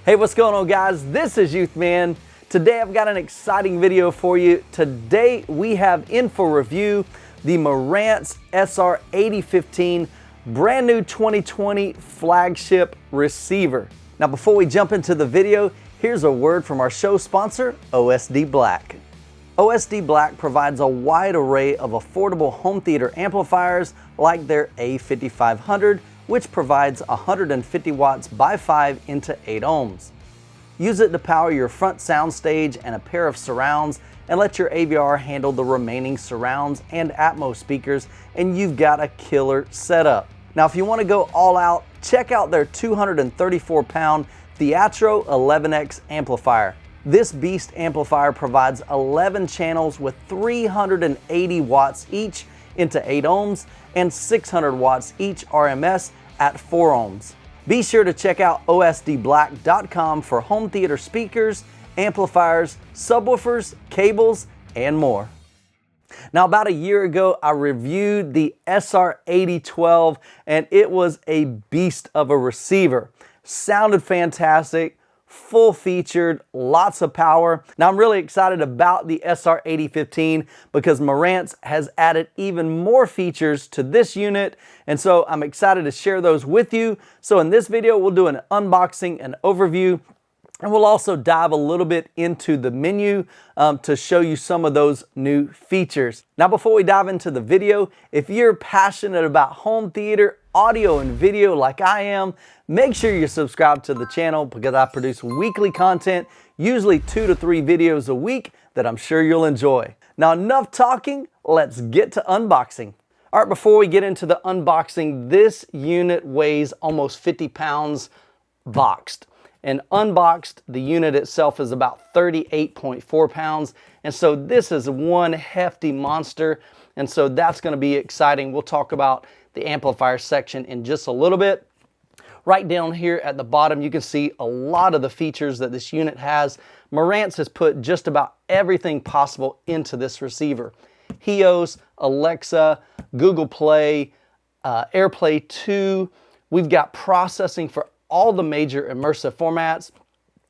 Hey, what's going on, guys? This is Youthman. Today I've got an exciting video for you. Today we have in for review the Marantz SR8015 brand new 2020 flagship receiver. Now before we jump into the video, here's a word from our show sponsor, OSD Black. OSD Black provides a wide array of affordable home theater amplifiers like their A5500, which provides 150 watts by 5 into 8 ohms. Use it to power your front soundstage and a pair of surrounds, and let your AVR handle the remaining surrounds and Atmos speakers, and you've got a killer setup. Now if you want to go all out, check out their 234-pound Theatro 11X amplifier. This beast amplifier provides 11 channels with 380 watts each into 8 ohms and 600 watts each RMS at 4 ohms. Be sure to check out osdblack.com for home theater speakers, amplifiers, subwoofers, cables, and more. Now about a year ago, I reviewed the SR8012 and it was a beast of a receiver. Sounded fantastic, full featured, lots of power. Now I'm really excited about the SR8015 because Marantz has added even more features to this unit, and so I'm excited to share those with you. So in this video we'll do an unboxing and overview, and we'll also dive a little bit into the menu to show you some of those new features. Now before we dive into the video, if you're passionate about home theater, audio and video like I am, make sure you're subscribed to the channel because I produce weekly content, usually 2 to 3 videos a week that I'm sure you'll enjoy. Now enough talking, let's get to unboxing. All right, before we get into the unboxing, this unit weighs almost 50 pounds boxed. And unboxed, the unit itself is about 38.4 pounds. And so this is one hefty monster. And so that's going to be exciting. We'll talk about the amplifier section in just a little bit. Right down here at the bottom, you can see a lot of the features that this unit has. Marantz has put just about everything possible into this receiver. HEOS, Alexa, Google Play, AirPlay 2. We've got processing for all the major immersive formats,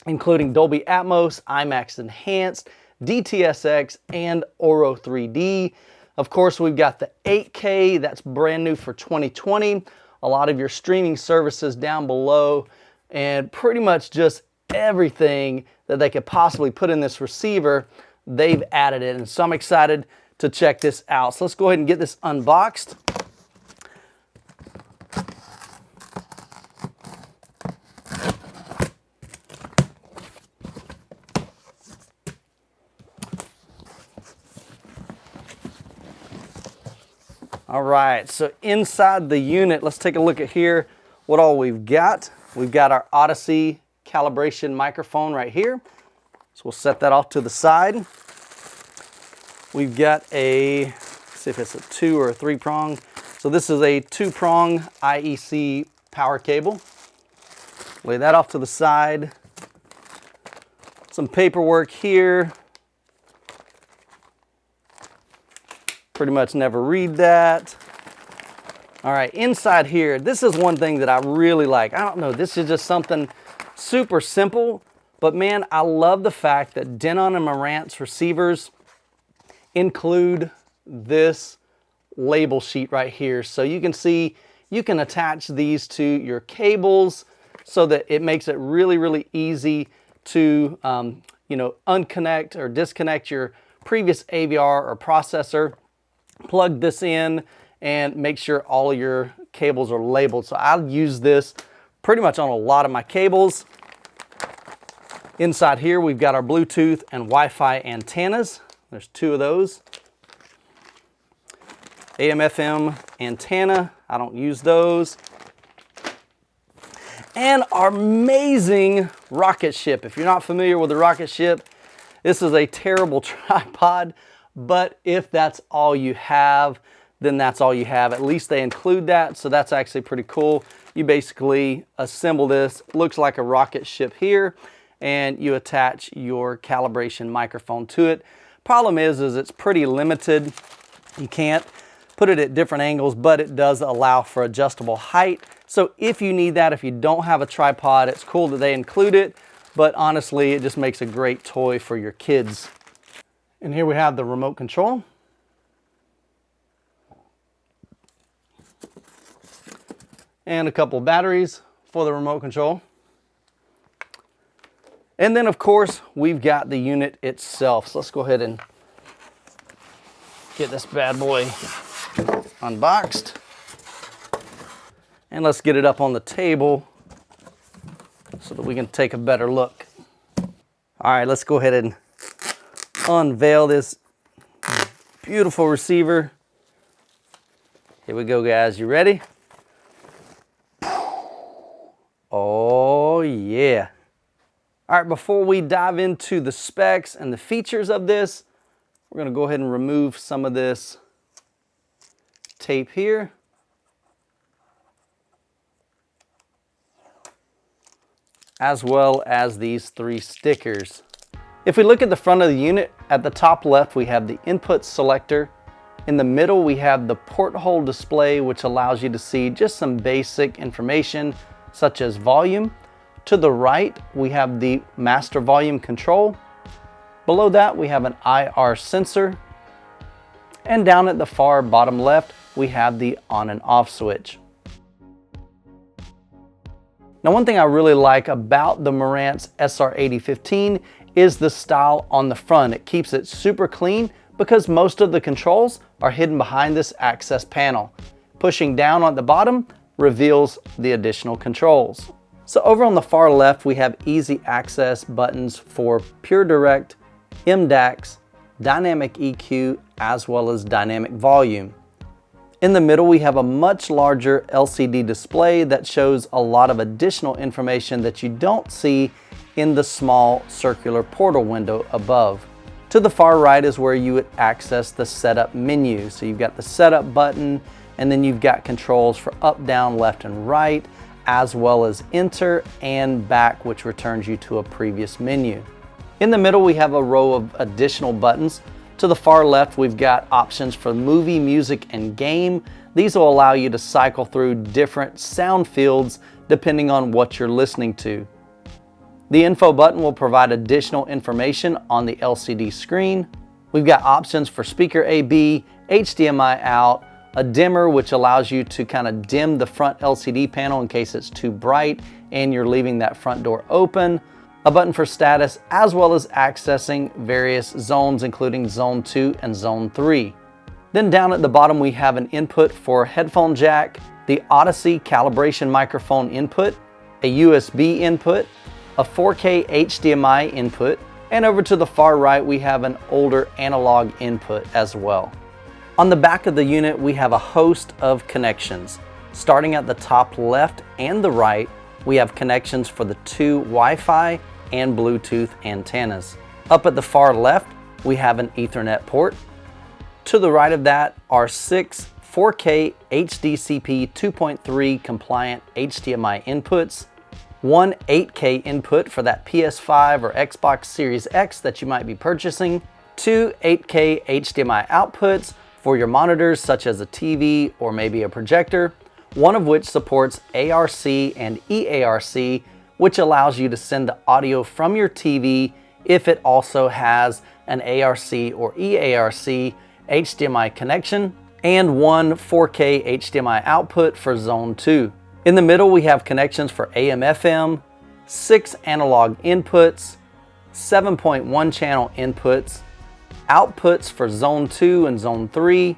including Dolby Atmos, IMAX Enhanced, DTS:X, and Auro 3D. Of course, we've got the 8K, that's brand new for 2020. A lot of your streaming services down below, and pretty much just everything that they could possibly put in this receiver, they've added it. And so I'm excited to check this out. So let's go ahead and get this unboxed. All right, so inside the unit, let's take a look at here what all we've got. We've got our Odyssey calibration microphone right here. So we'll set that off to the side. We've got a, let's see if it's a 2 or a 3-prong. So this is a 2-prong IEC power cable. Lay that off to the side. Some paperwork here. Pretty much never read that. All right, inside here, this is one thing that I really like. I don't know, this is just something super simple, but man, I love the fact that Denon and Marantz receivers include this label sheet right here. So you can see, you can attach these to your cables so that it makes it really, really easy to, unconnect or disconnect your previous AVR or processor. Plug this in and make sure all your cables are labeled. So I'll use this pretty much on a lot of my cables. Inside here, we've got our Bluetooth and Wi-Fi antennas. There's 2 of those. AM/FM antenna, I don't use those. And our amazing rocket ship. If you're not familiar with the rocket ship, this is a terrible tripod. But if that's all you have, then that's all you have. At least they include that, so that's actually pretty cool. You basically assemble this, looks like a rocket ship here, and you attach your calibration microphone to it. Problem is it's pretty limited. You can't put it at different angles, but it does allow for adjustable height. So if you need that, if you don't have a tripod, it's cool that they include it, but honestly, it just makes a great toy for your kids. And here we have the remote control. And a couple batteries for the remote control. And then of course, we've got the unit itself. So let's go ahead and get this bad boy unboxed. And let's get it up on the table so that we can take a better look. All right, let's go ahead and unveil this beautiful receiver. Here we go, guys. You ready? Oh, yeah. All right, before we dive into the specs and the features of this, we're going to go ahead and remove some of this tape here. As well as these 3 stickers. If we look at the front of the unit, at the top left we have the input selector. In the middle we have the porthole display, which allows you to see just some basic information such as volume. To the right we have the master volume control. Below that we have an IR sensor. And down at the far bottom left we have the on and off switch. Now, one thing I really like about the Marantz SR8015 is the style on the front. It keeps it super clean because most of the controls are hidden behind this access panel. Pushing down on the bottom reveals the additional controls. So over on the far left, we have easy access buttons for Pure Direct, MDAX, Dynamic EQ, as well as Dynamic Volume. In the middle, we have a much larger LCD display that shows a lot of additional information that you don't see in the small circular portal window above. To the far right is where you would access the setup menu. So you've got the setup button, and then you've got controls for up, down, left, and right, as well as enter and back, which returns you to a previous menu. In the middle, we have a row of additional buttons. To the far left, we've got options for movie, music, and game. These will allow you to cycle through different sound fields depending on what you're listening to. The info button will provide additional information on the LCD screen. We've got options for speaker AB, HDMI out, a dimmer which allows you to kind of dim the front LCD panel in case it's too bright and you're leaving that front door open, a button for status, as well as accessing various zones including Zone 2 and Zone 3. Then down at the bottom we have an input for headphone jack, the Odyssey calibration microphone input, a USB input, a 4K HDMI input, and over to the far right we have an older analog input as well. On the back of the unit we have a host of connections. Starting at the top left and the right, we have connections for the 2 Wi-Fi and Bluetooth antennas. Up at the far left, we have an Ethernet port. To the right of that are 6 4K HDCP 2.3 compliant HDMI inputs, 1 8K input for that PS5 or Xbox Series X that you might be purchasing, 2 8K HDMI outputs for your monitors such as a TV or maybe a projector, one of which supports ARC and EARC, which allows you to send the audio from your TV if it also has an ARC or EARC HDMI connection, and 1 4K HDMI output for Zone 2. In the middle we have connections for AM/FM, 6 analog inputs, 7.1 channel inputs, outputs for Zone 2 and Zone 3,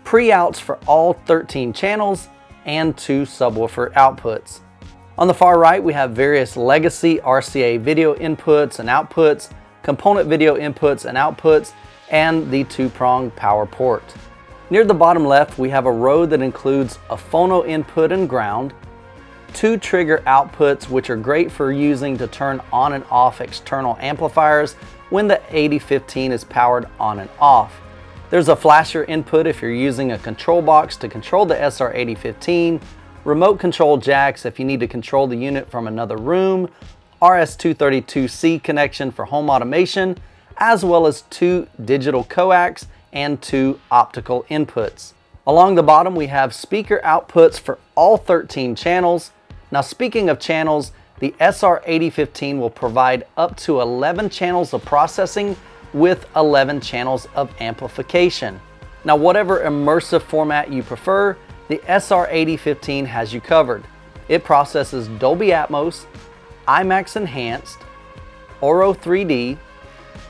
pre-outs for all 13 channels, and 2 subwoofer outputs. On the far right we have various legacy RCA video inputs and outputs, component video inputs and outputs, and the 2-prong power port. Near the bottom left we have a row that includes a phono input and ground, 2 trigger outputs which are great for using to turn on and off external amplifiers when the 8015 is powered on and off. There's a flasher input if you're using a control box to control the SR8015, remote control jacks if you need to control the unit from another room, RS-232C connection for home automation, as well as 2 digital coax and 2 optical inputs. Along the bottom, we have speaker outputs for all 13 channels. Now, speaking of channels, the SR8015 will provide up to 11 channels of processing with 11 channels of amplification. Now, whatever immersive format you prefer, the SR8015 has you covered. It processes Dolby Atmos, IMAX Enhanced, Auro 3D,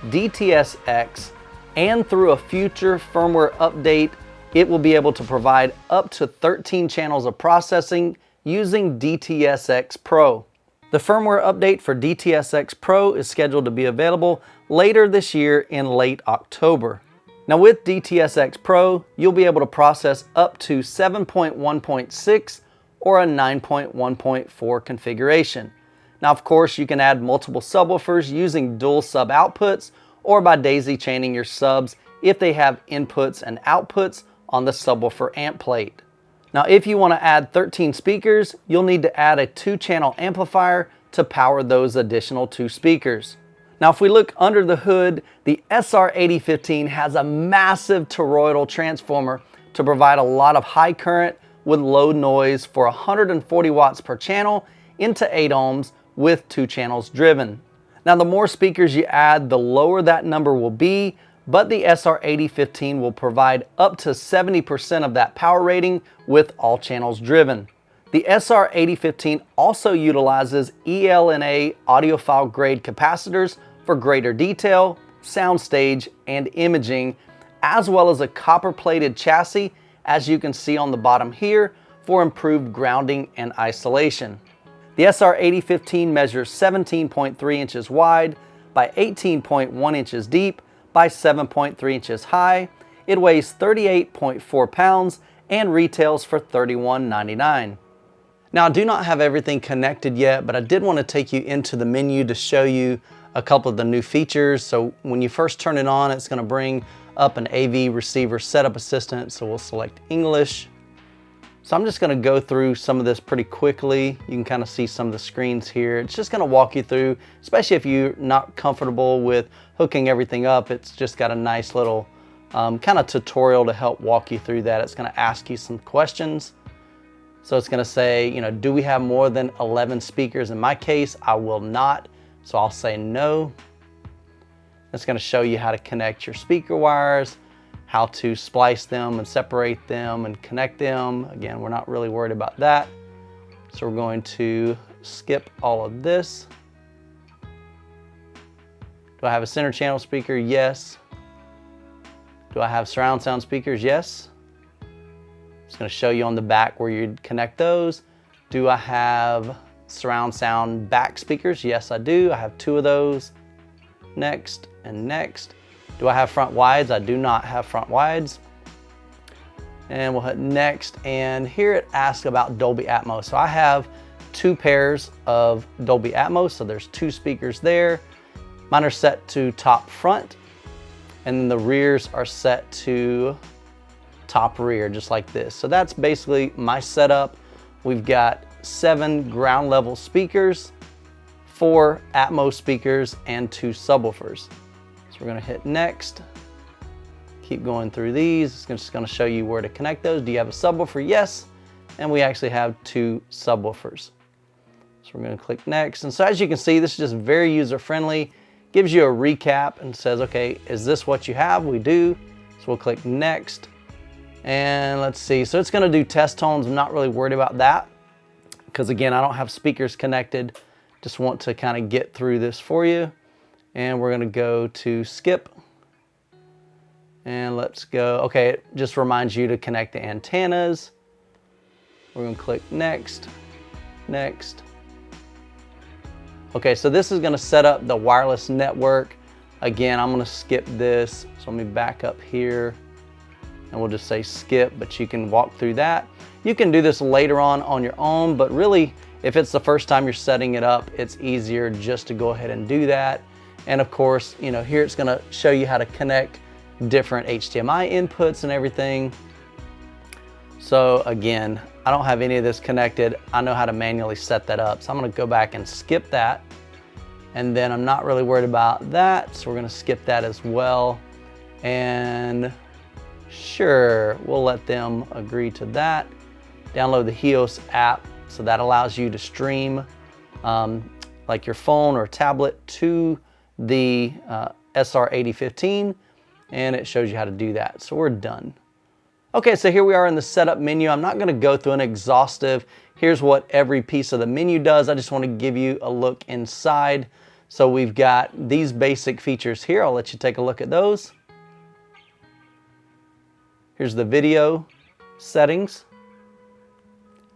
DTS:X, and through a future firmware update, it will be able to provide up to 13 channels of processing using DTS:X Pro. The firmware update for DTS:X Pro is scheduled to be available later this year in late October. Now with DTS:X Pro, you'll be able to process up to 7.1.6 or a 9.1.4 configuration. Now of course you can add multiple subwoofers using dual sub outputs or by daisy chaining your subs if they have inputs and outputs on the subwoofer amp plate. Now if you want to add 13 speakers, you'll need to add a 2-channel amplifier to power those additional 2 speakers. Now if we look under the hood, the SR8015 has a massive toroidal transformer to provide a lot of high current with low noise for 140 watts per channel into 8 ohms with 2 channels driven. Now the more speakers you add, the lower that number will be, but the SR8015 will provide up to 70% of that power rating with all channels driven. The SR8015 also utilizes ELNA audiophile grade capacitors for greater detail, soundstage, and imaging, as well as a copper-plated chassis, as you can see on the bottom here, for improved grounding and isolation. The SR8015 measures 17.3 inches wide by 18.1 inches deep by 7.3 inches high. It weighs 38.4 pounds and retails for $31.99. Now I do not have everything connected yet, but I did want to take you into the menu to show you a couple of the new features. So when you first turn it on, it's going to bring up an AV receiver setup assistant. So we'll select English. So I'm just going to go through some of this pretty quickly. You can kind of see some of the screens here. It's just going to walk you through, especially if you're not comfortable with hooking everything up. It's just got a nice little kind of tutorial to help walk you through that. It's going to ask you some questions. So it's going to say, you know, do we have more than 11 speakers? In my case, I will not. So I'll say no. It's going to show you how to connect your speaker wires, how to splice them and separate them and connect them. Again, we're not really worried about that. So we're going to skip all of this. Do I have a center channel speaker? Yes. Do I have surround sound speakers? Yes. It's going to show you on the back where you'd connect those. Do I have surround sound back speakers? Yes, I do. I have 2 of those. Next and next. Do I have front wides? I do not have front wides. And we'll hit next, and here it asks about Dolby Atmos. So I have 2 pairs of Dolby Atmos, so there's 2 speakers there. Mine are set to top front, and then the rears are set to top rear, just like this. So that's basically my setup. We've got 7 ground level speakers, 4 Atmos speakers, and 2 subwoofers. So we're gonna hit next. Keep going through these. It's just gonna show you where to connect those. Do you have a subwoofer? Yes. And we actually have 2 subwoofers. So we're gonna click next. And so as you can see, this is just very user-friendly. Gives you a recap and says, okay, is this what you have? We do. So we'll click next. And let's see, so it's gonna do test tones. I'm not really worried about that because again, I don't have speakers connected. Just want to kind of get through this for you. And we're gonna go to skip. And let's go, okay, it just reminds you to connect the antennas. We're gonna click next, next. Okay, so this is gonna set up the wireless network. Again, I'm gonna skip this. So let me back up here and we'll just say skip, but you can walk through that. You can do this later on your own, but really, if it's the first time you're setting it up, it's easier just to go ahead and do that. And of course, you know, here it's gonna show you how to connect different HDMI inputs and everything. So again, I don't have any of this connected. I know how to manually set that up. So I'm gonna go back and skip that. And then I'm not really worried about that. So we're gonna skip that as well. And Sure, we'll let them agree to that. Download the HEOS app, so that allows you to stream like your phone or tablet to the SR8015, and it shows you how to do that. So we're done. Okay, so here we are in the setup menu. I'm not gonna go through an exhaustive, here's what every piece of the menu does. I just wanna give you a look inside. So we've got these basic features here. I'll let you take a look at those. Here's the video settings.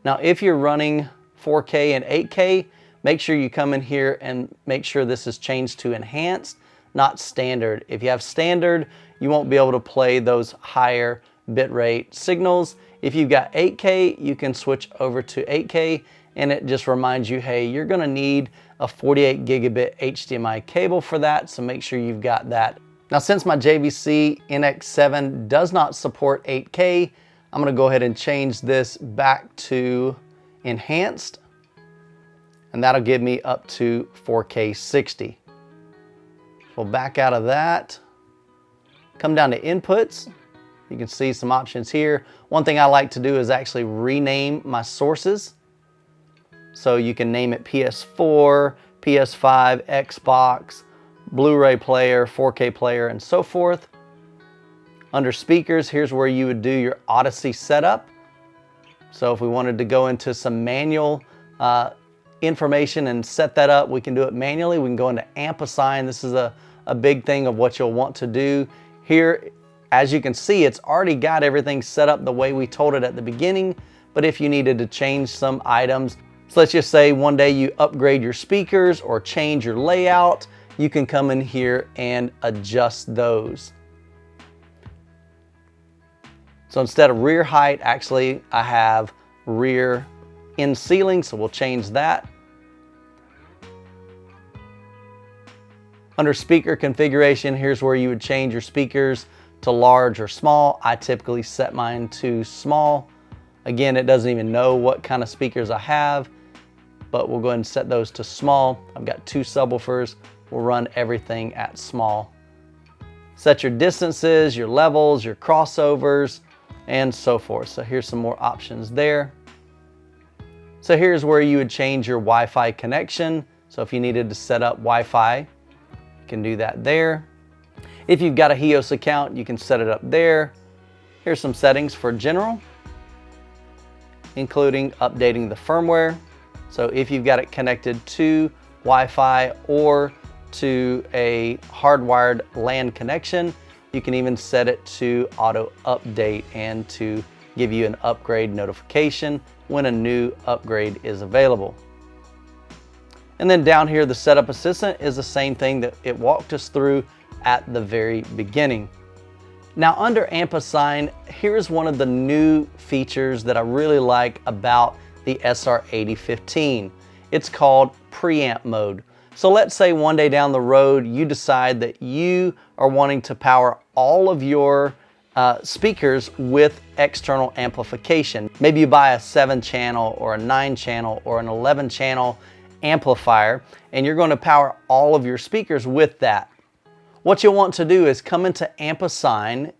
Now, if you're running 4K and 8K, make sure you come in here and make sure this is changed to enhanced, not standard. If you have standard, you won't be able to play those higher bitrate signals. If you've got 8K, you can switch over to 8K, and it just reminds you, hey, you're gonna need a 48 gigabit HDMI cable for that, so make sure you've got that. Now, since my JVC NX7 does not support 8K, I'm gonna go ahead and change this back to enhanced, and that'll give me up to 4K 60. We'll back out of that, come down to inputs. You can see some options here. One thing I like to do is actually rename my sources. So you can name it PS4, PS5, Xbox, Blu-ray player, 4K player, and so forth. Under speakers, here's where you would do your Odyssey setup. So if we wanted to go into some manual information and set that up, we can do it manually. We can go into Amp-Assign. This is a big thing of what you'll want to do. Here, as you can see, it's already got everything set up the way we told it at the beginning, but if you needed to change some items, so let's just say one day you upgrade your speakers or change your layout, you can come in here and adjust those. So instead of rear height, actually I have rear in ceiling, so we'll change that. Under speaker configuration, here's where you would change your speakers to large or small. I typically set mine to small. Again, it doesn't even know what kind of speakers I have, but we'll go ahead and set those to small. I've got 2 subwoofers. We'll run everything at small. Set your distances, your levels, your crossovers, and so forth. So here's some more options there. So here's where you would change your Wi-Fi connection. So if you needed to set up Wi-Fi, you can do that there. If you've got a HEOS account, you can set it up there. Here's some settings for general, including updating the firmware. So if you've got it connected to Wi-Fi or to a hardwired LAN connection, you can even set it to auto update and to give you an upgrade notification when a new upgrade is available. And then down here, the setup assistant is the same thing that it walked us through at the very beginning. Now under Amp-Assign, here's one of the new features that I really like about the SR8015. It's called Preamp Mode. So let's say one day down the road, you decide that you are wanting to power all of your speakers with external amplification. Maybe you buy a 7-channel or a 9-channel or an 11-channel amplifier, and you're going to power all of your speakers with that. What you'll want to do is come into Amp-Assign,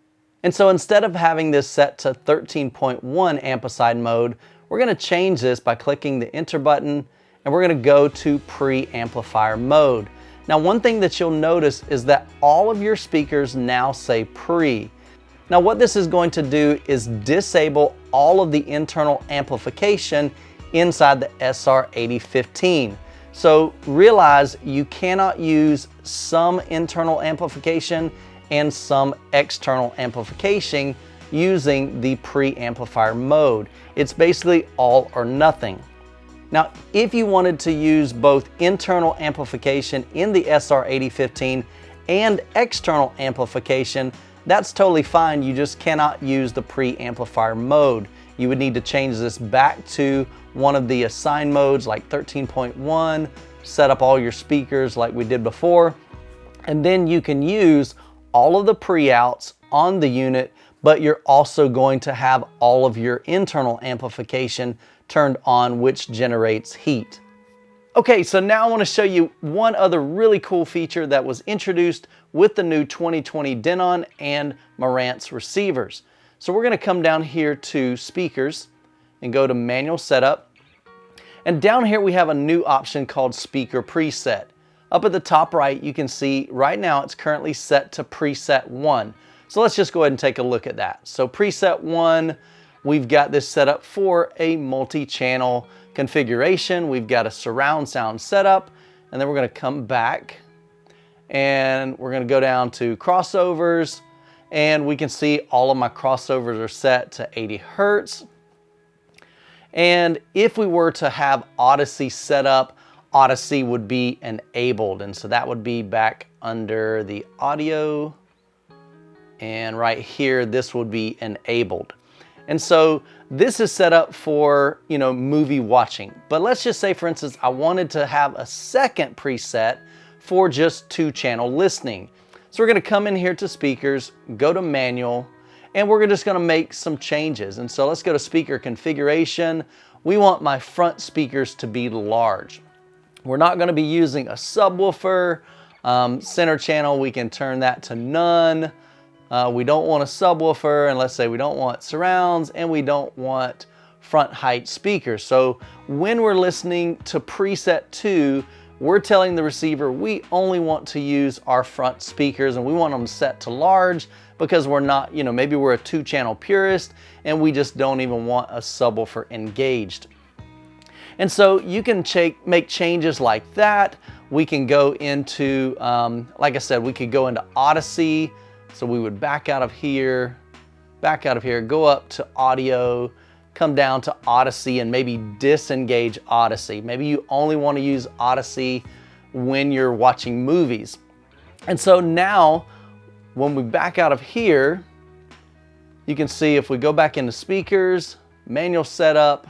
and so instead of having this set to 13.1 Amp-Assign mode, we're going to change this by clicking the enter button, and we're going to go to pre-amplifier mode. Now, one thing that you'll notice is that all of your speakers now say pre. Now, what this is going to do is disable all of the internal amplification inside the SR8015. So realize you cannot use some internal amplification and some external amplification using the pre-amplifier mode. It's basically all or nothing. Now, if you wanted to use both internal amplification in the SR8015 and external amplification, that's totally fine. You just cannot use the pre-amplifier mode. You would need to change this back to one of the assign modes like 13.1, set up all your speakers like we did before, and then you can use all of the pre-outs on the unit, but you're also going to have all of your internal amplification turned on, which generates heat. Okay, so now I want to show you one other really cool feature that was introduced with the new 2020 Denon and Marantz receivers. So we're going to come down here to speakers and go to manual setup. And down here we have a new option called speaker preset. Up at the top right, you can see right now it's currently set to preset 1. So let's just go ahead and take a look at that. So preset 1, we've got this set up for a multi-channel configuration. We've got a surround sound setup, and then we're going to come back and we're going to go down to crossovers, and we can see all of my crossovers are set to 80 Hertz. And if we were to have Odyssey set up, Odyssey would be enabled, and so that would be back under the audio, and right here this would be enabled. And so this is set up for, movie watching. But let's just say, for instance, I wanted to have a second preset for just 2-channel listening. So we're going to come in here to speakers, go to manual, and we're just going to make some changes. And so let's go to speaker configuration. We want my front speakers to be large. We're not going to be using a subwoofer. Center channel, we can turn that to none. We don't want a subwoofer, and let's say we don't want surrounds, and we don't want front height speakers. So when we're listening to preset 2, we're telling the receiver we only want to use our front speakers, and we want them set to large because we're not, maybe we're a 2-channel purist and we just don't even want a subwoofer engaged. And so you can make changes like that. We can go into, like I said, we could go into Odyssey. So we would back out of here, go up to audio, come down to Odyssey, and maybe disengage Odyssey. Maybe you only want to use Odyssey when you're watching movies. And so now, when we back out of here, you can see if we go back into speakers, manual setup,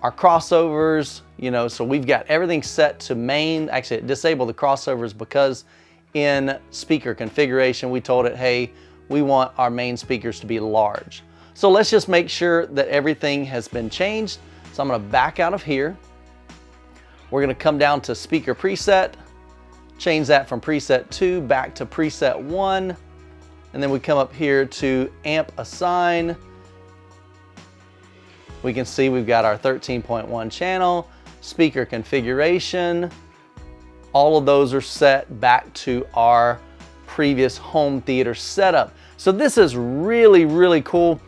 our crossovers, so we've got everything set to main. Actually, disable the crossovers because in speaker configuration, we told it, hey, we want our main speakers to be large. So let's just make sure that everything has been changed. So I'm going to back out of here. We're going to come down to speaker preset, change that from preset 2 back to preset 1. And then we come up here to amp assign. We can see we've got our 13.1 channel, speaker configuration. All of those are set back to our previous home theater setup. So this is really, really cool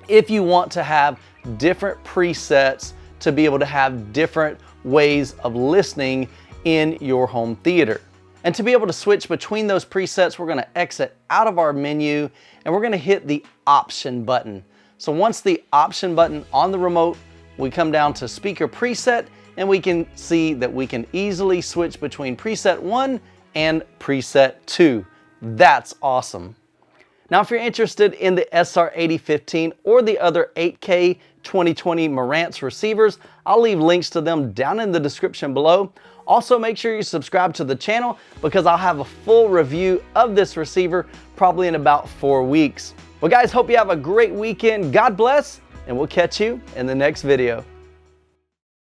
if you want to have different presets to be able to have different ways of listening in your home theater. And to be able to switch between those presets, we're going to exit out of our menu and we're going to hit the option button. So once the option button on the remote, we come down to speaker preset, and we can see that we can easily switch between preset 1 and preset 2. That's awesome. Now, if you're interested in the SR8015 or the other 8K 2020 Marantz receivers, I'll leave links to them down in the description below. Also, make sure you subscribe to the channel because I'll have a full review of this receiver probably in about 4 weeks. Well, guys, hope you have a great weekend. God bless, and we'll catch you in the next video.